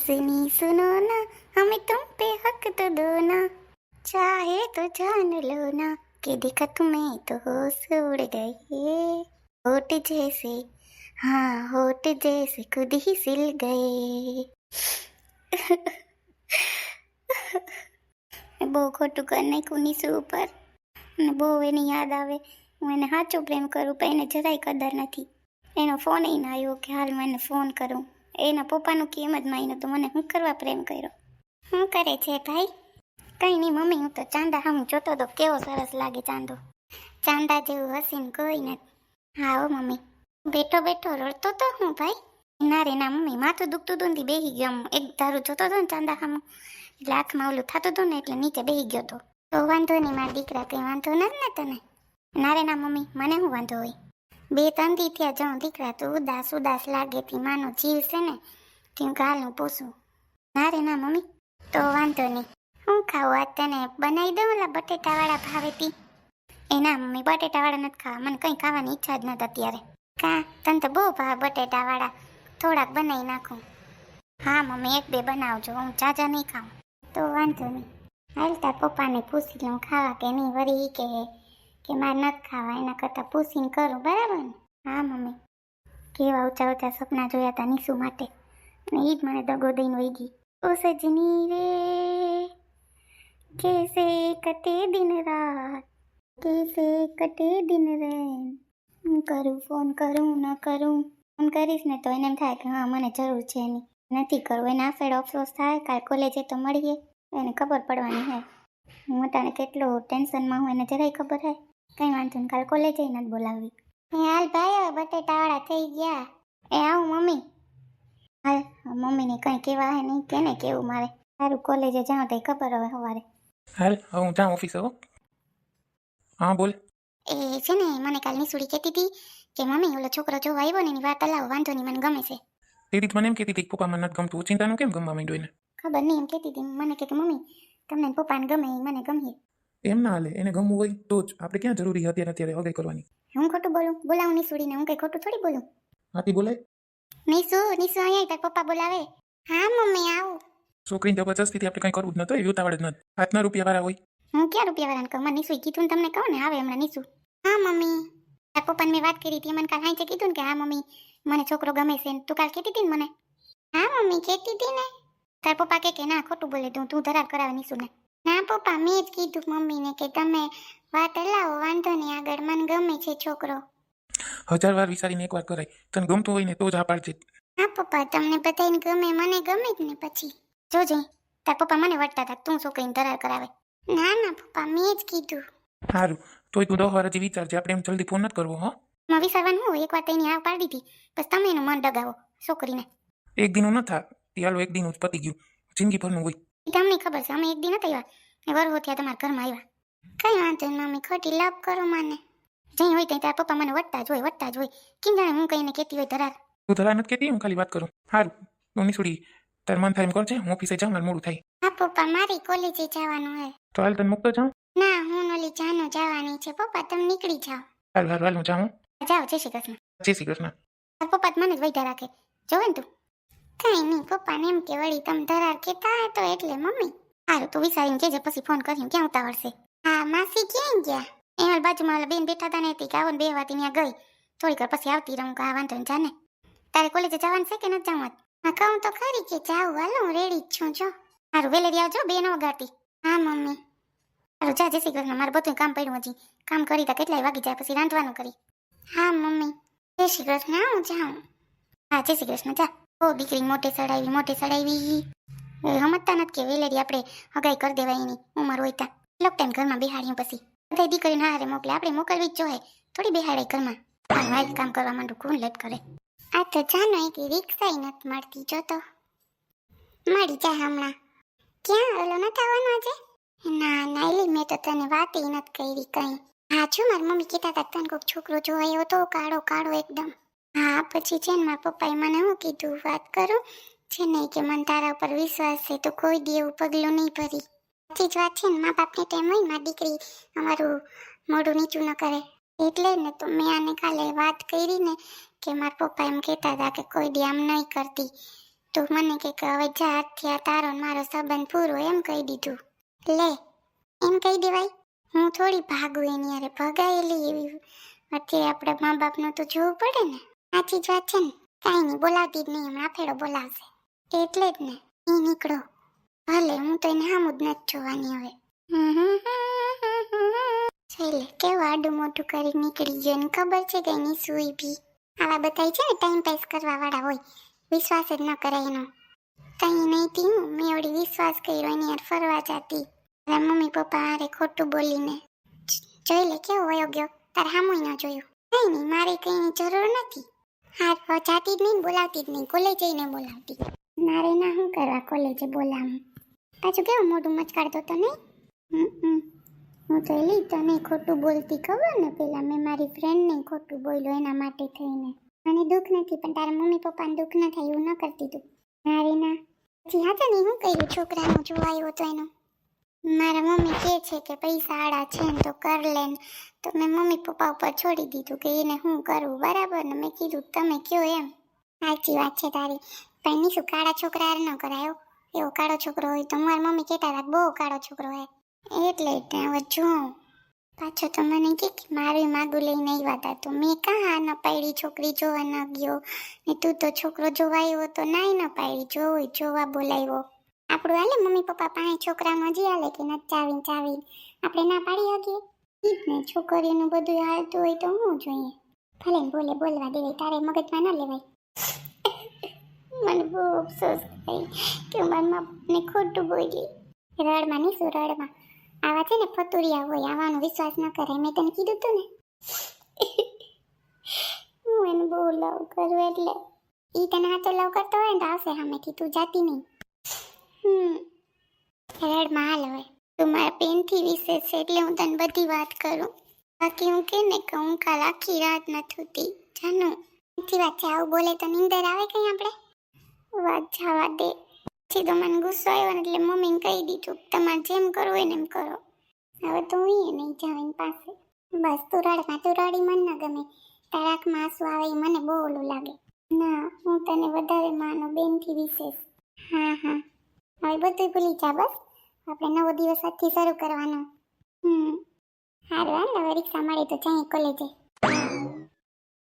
नाज़नी सुनो ना, हमें तुम पे हक तो दो ना, चाहे तो जान लो ना कि देखा तुम्हें तो होश उड़ गए, होठ जैसे, हाँ होठ जैसे खुद ही सिल गए. બહુ ખોટું કરી નાખ્યું નીસુ ઉપર અને બહુ એની યાદ આવે. હું એને સાચો પ્રેમ કરું પણ એને જરાય કદર નથી. એનો ફોન ના આવ્યો કે હાલ હું એને ફોન કરું. એના પપ્પાનું કેમ જ માન્યું તો મને હું કરવા પ્રેમ કર્યો. શું કરે છે ભાઈ? કંઈ નહીં મમ્મી, હું તો ચાંદા સામું જોતો તો કેવો સરસ લાગે ચાંદો. ચાંદા જેવું હસીને કોઈ નથી. હા હો મમ્મી. બેઠો બેઠો રડતો તો હું ભાઈ? ના રે ના મમ્મી, માથું દુખતું હતું ને બેસી ગયો. એક ધારું જોતો હતો ને ચાંદા સામું એટલે આંખમાં ઓલું થતું હતું ને એટલે નીચે બેસી ગયો હતો. તો વાંધો નહીં મારા દીકરા, કંઈ વાંધો નથી ને તને? ના રે ના મમ્મી, મને શું વાંધો હોય? 2-3 દી થયા જાઉં દીકરા, તો ઉદાસ ઉદાસ લાગે તી માનો જીવ છે ને તેમ ગાલું પૂછું. ના રે ના મમ્મી, તો વાંધો નહીં. હું ખાવું આજ તને બનાવી દઉં ઓલા બટેટાવાળા ભાવેતી? એ ના મમ્મી, બટેટાવાળા નથી ખાવા, મને કંઈ ખાવાની ઈચ્છા જ નથી અત્યારે. કાં તને તો બહુ ભાવે બટેટાવાળા, થોડાક બનાવી નાખું. હા મમ્મી, 1-2 બનાવજો, હું ચાચા નહીં ખાઉં. તો વાંધો નહીં, હાલ તાર પપ્પાને પૂછી લઉં ખાવા કે નહીં, વળી કે મારે નથી ખાવા, એના કરતાં પૂછીને કરું, બરાબર ને? હા મમ્મી. કેવા ઊંચા ઊંચા સપના જોયા હતા નીસુ માટે, અને એ જ મને દગો દઈને વહી ગઈ. ઓ સજની રે कैसे कटे दिन रात, कैसे कटे दिन रैन. હું કરું ફોન, કરું ન કરું? ફોન કરીશ ને તો એને એમ થાય કે હા મને જરૂર છે એની, નથી કરવું. એને આફેડ અફસોસ થાય, કાલ કોલેજે તો મળીએ, એને ખબર પડવાની હે હું અટાણે કેટલું ટેન્શનમાં હું, એને જરાય ખબર હે. કંઈ વાંધો નહીં, કાલ કોલેજે નથી બોલાવવી. હાલ ભાઈ, બટેટાવાળા થઈ ગયા. એ આવું મમ્મી? હાલ મમ્મીને કંઈ કહેવા હે નહીં, કેને કેવું મારે? સારું કોલેજે જાઉં તો ખબર હવે સવારે. હાલ હવે હું જાઉં ઓફિસે. હો હા બોલ. એ છે ને, મને કાલ નિસુડી કહેતી હતી કે મમ્મી ઓલો છોકરો જોવા આવ્યો ને એની વાત અલાવો, વાંધો નહીં મને ગમે છે. દીદી મને એમ કહેતી હતી પપ્પા મને નથી ગમતું, ચિંતાનું કેમ ગમવા માંડ્યું એને? ખબર નહીં, એમ કહેતી હતી મને કે મમ્મી તમને પપ્પાને ગમે મને ગમે. એમ ના હાલે, એને ગમવું હોય તો જ. આપણે ક્યાં જરૂરી અત્યારે હગાઈ કરવાની? હું ખોટું બોલું? બોલાવું નિસુડીને, હું કંઈ ખોટું થોડી બોલું. હાથી બોલાય. નિસુ અહીંયા તાર પપ્પા બોલાવે. હા મમ્મી આવું. છોકરીને જબરજસ્તીથી આપણે કંઈ કરવું જ નતું, એ ઉતાવળ જ નથી. હાથના રૂપિયા વાળા હોય. હું ક્યાં રૂપિયાવાળાને કહું? મને નિસુએ કીધું ને તમને કહું ને, આવે હમણાં નિસુ. હા મમ્મી, તાર પપ્પાને મેં વાત કરી હતી, મને કાલ હાંચે કીધું ને કે હા મમ્મી મને છોકરો ગમે છે. તું કાલ કહેતી હતી ને મને? હા મમ્મી કહેતી હતી ને. તાર પપ્પા કે ના ખોટું બોલે તું ધરાર કરાવે નિસુને. ના પપ્પા, મેં જ કીધું મમ્મીને કે તમે વાત હલાવો, વાંધો નહીં, આગળ મને ગમે છે છોકરો. 1000 વાર વિચારીને એકવાર કરાય. તને ગમતું હોય ને તો જ હા પાડજે. હા પપ્પા, તમને બધાને ગમે, મને ગમે જ ને. પછી જોજે તાર પપ્પા મને વટતા હતા તું છોકરીને ધરાર કરાવે. ના ના પપ્પા, મેં જ કીધું. સારું, તોય તું 10 વાર હજી વિચારજે, આપણે એમ જલ્દી ફોન નથી કરવો. હા માં વિચારવાનું હોય, એકવાર તેની હા પાડી દીધી બસ તમે એનું મન ડગાવો છોકરીને. એક દિનનું ન થાય, હાલો એક દિન જ પતી ગયું, જિંદગીભરનું હોય. તમને ખબર છે અમે એક દિન નથી આવ્યા, વરહો ત્યાં તમારા ઘરમાં આવ્યા. કઈ વાંધો નહીં મમ્મી, ખોટી લાભ કરો મને. જઈ હોય ત્યાં તારા પપ્પા મને વટતા જ હોય. કેમ જાણે હું કહીને કહેતી હોય ધરાર. તું ધરા નથી કહેતી, હું ખાલી વાત કરું. સારું મમ્મી છોડી, તાર મન થાય એમ કરજે, હું ઓફિસે જાઉં, મારે મોડું થાય. હા પપ્પા, મારી કોલેજે જવાનું હે. તો હાલ તને મૂકતો જાઉં? ના, હું ઓલી જાનો જવાની છે. પપ્પા તમે નીકળી જાઓ. હાલ હું જાઉં. જાઓ, જય શ્રી કૃષ્ણ. જય શ્રી કૃષ્ણ. પપ્પા જ મને જ વૈધા રાખે, જોવે ને તું. કઈ નહીં પપ્પાને એમ કે વળી તમે ધરાર કહેતા હોય તો એટલે મમ્મી. સારું તું વિચારીને કેજે, પછી ફોન કરીને ક્યાં ઉતાવળ છે. હા માસી ક્યાં ગયા? એમાં બાજુમાં ઓલા બેન બેઠા હતા ને હતી કે આવો ને બે વાતી ત્યાં ગઈ. થોડીક વાર પછી આવતી રહું. હા વાંધો ને જાને. તારે કોલેજે જવાનું છે કે નથી જવું? હા કહું તો ખરી કે જાઉં, હાલો હું રેડી જ છું. જો સારું વેલેરી આવજો, બે ન વગાડતી. હા મમ્મી. સારું જા, જય શ્રી કૃષ્ણ. મારે બધું કામ પડ્યું હજી, કામ કરી તા કેટલાય વાગી જાય, પછી રાંધવાનું કરી. હા મમ્મી, જય શ્રી કૃષ્ણ. હું જાઉં. હા જય શ્રી કૃષ્ણ. જા. ઓ દીકરી મોટે ચડાવી. સમજતા નથી કે વેલેરી આપણે હગાઈ કરી દેવાય એની ઉંમર હોય ત્યાં. લોક ટાઈમ ઘરમાં બેહાડ્યું પછી બધા દીકરીને હારે મોકલે, આપણે મોકલવી જ જોઈએ, થોડી બેહાડાય ઘરમાં. વાઇલ કામ કરવા માંડું, કોણ લેટ કરે. આ તો જાનો એક રિક્ષાઈ નથી મળતી, જો તો મળી જાય હમણાં. ક્યાં ઓલો નથી આવવાનો આજે? ના એલી મેં તો તને વાત નથી કરી કઈ. હા છું મારી મમ્મી કહેતા હતા તને કોઈક છોકરો જોવાયો હતો, કાળો એકદમ. હા પછી છે ને મારા પપ્પાએ મને શું કીધું, વાત કરું છે ને કે મને તારા ઉપર વિશ્વાસ છે તો કોઈ દી એવું પગલું નહીં ભરી. સાચી જ વાત છે ને, મા બાપને તો એમ હોય મારી દીકરી અમારું મોઢું નીચું ન કરે, એટલે ને તો મેં આને કાલે વાત કરી ને કે મારા પપ્પા એમ કહેતા હતા કે કોઈ દી આમ નહીં કરતી, તો મને કે હવે જા આજથી આ તારો ને મારો સંબંધ પૂરો એમ કહી દીધું. લે એમ કહી દેવાય? હું થોડી ભાગું એની યારે, ભગાયેલી એવી. અત્યારે આપણે મા બાપનું તો જોવું પડે ને. સાચી જ વાત છે ને. કાંઈ નહીં, બોલાવતી જ નહીં, હમણાં ફેરો બોલાવશે એટલે જ ને. એ નીકળો ભલે, હું તો એને હામું જ નથી જોવાની હવે. છેલ્લે કેવું આડું મોટું કરી નીકળી ગયો. એને ખબર છે કે એની સુઈ ભી આવા બતાય છે ને ટાઈમ પાસ કરવા વાળા હોય, વિશ્વાસ જ ન કરે એનો. કઈ નહીં તી હું મેં એવડી વિશ્વાસ કર્યો એની યાર ફરવા જતી. મમ્મી પપ્પા હારે ખોટું બોલીને જોઈ લે કેવો વયો ગયો. તારે હામું ન જોયું. કઈ નહીં, મારે કઈની જરૂર નથી. હા જાતી જ નહીં, બોલાવતી જ નહીં, કોલેજ જઈને બોલાવતી. મારે ના શું કરવા કોલેજે બોલાવું? પાછું કેવું મોઢું મચકાડતો તો નહીં. હું તો એલી તને ખોટું બોલતી ખબર ને, પેલા મેં મારી ફ્રેન્ડને ખોટું બોલ્યો એના માટે થઈને. મને દુઃખ નથી, પણ તારા મમ્મી પપ્પાને દુઃખ ન થાય એવું ન કરતી તું. મારે ના પછી હા તો નહીં, હું કર્યું છોકરાનું જોવાયો તો એનું. મારા મમ્મી કહે છે કે પૈસા આડા છે ને તો કર લે ને, તો મેં મમ્મી પપ્પા ઉપર છોડી દીધું કે એને શું કરવું. બરાબર ને, મેં કીધું તમે કયો એમ. સાચી વાત છે તારી, પણ નહીં શું કાળા છોકરા હારે ન કરાયો. એવો કાળો છોકરો હોય તો મારી મમ્મી કહેતા હતા બહુ કાળો છોકરો હોય એટલે હવે જોઉં. પાછો તો મને કે મારું માગું લઈને આવ્યા હતા, તો મેં કાં ન પાડી છોકરી જોવા ન ગયો ને, તું તો છોકરો જોવા આવ્યો તો નાય ન પાડી, જોવા બોલાવ્યો. આપણું હાલે મમ્મી પપ્પા પાસે છોકરાનું હજી હાલે કે નથી ચાવીને આપણે ના પાડી શકીએ? ઈ જ ને, છોકરીઓનું બધું હાલતું હોય તો હું જોઈએ. ભલે બોલે બોલવા દેવાય, તારે મગજમાં ન લેવાય. મને બહુ અફસોસ થાય કે મારા બાપને ખોટું બોલી. રડમાં નહીં શું રડમાં, આવા છે ને ફતુરિયા હોય, આવાનો વિશ્વાસ ન કરે. મેં તને કીધું તું ને હું એને બહુ લવ કરું, એટલે ઈ તને હાથો લવ કરતો હોય ને તો આવશે સામેથી, તું જાતી નહીં. રડમાં હાલ હવે, તું મારા પેનથી વિશેષ છે એટલે હું તને બધી વાત કરું. બાકી હું કે ને કે હું કાલ આખી રાત નથી હોતી જાનું. સાચી વાત છે, આવું બોલે તો નીંદર આવે કઈ આપણે? વાત જવા દે. પછી તો મને ગુસ્સો આવ્યો ને એટલે મમ્મીને કહી દીધું તમારે જેમ કરવું હોય ને એમ કરો. હવે તો હું નહીં જાઉં એની પાસે. બસ તું રડમાં, તું રડી મને ના ગમે. તારા આંખમાં આંસુ આવે એ મને બહુ ઓલું લાગે. ના, હું તને વધારે માનો બેનથી વિશેષ. હા હવે બધું ભૂલી જા. બસ આપણે નવો દિવસ આજથી શરૂ કરવાનો. સારું હાલ, હવે રિક્ષા મળે તો જઈએ કોલેજે.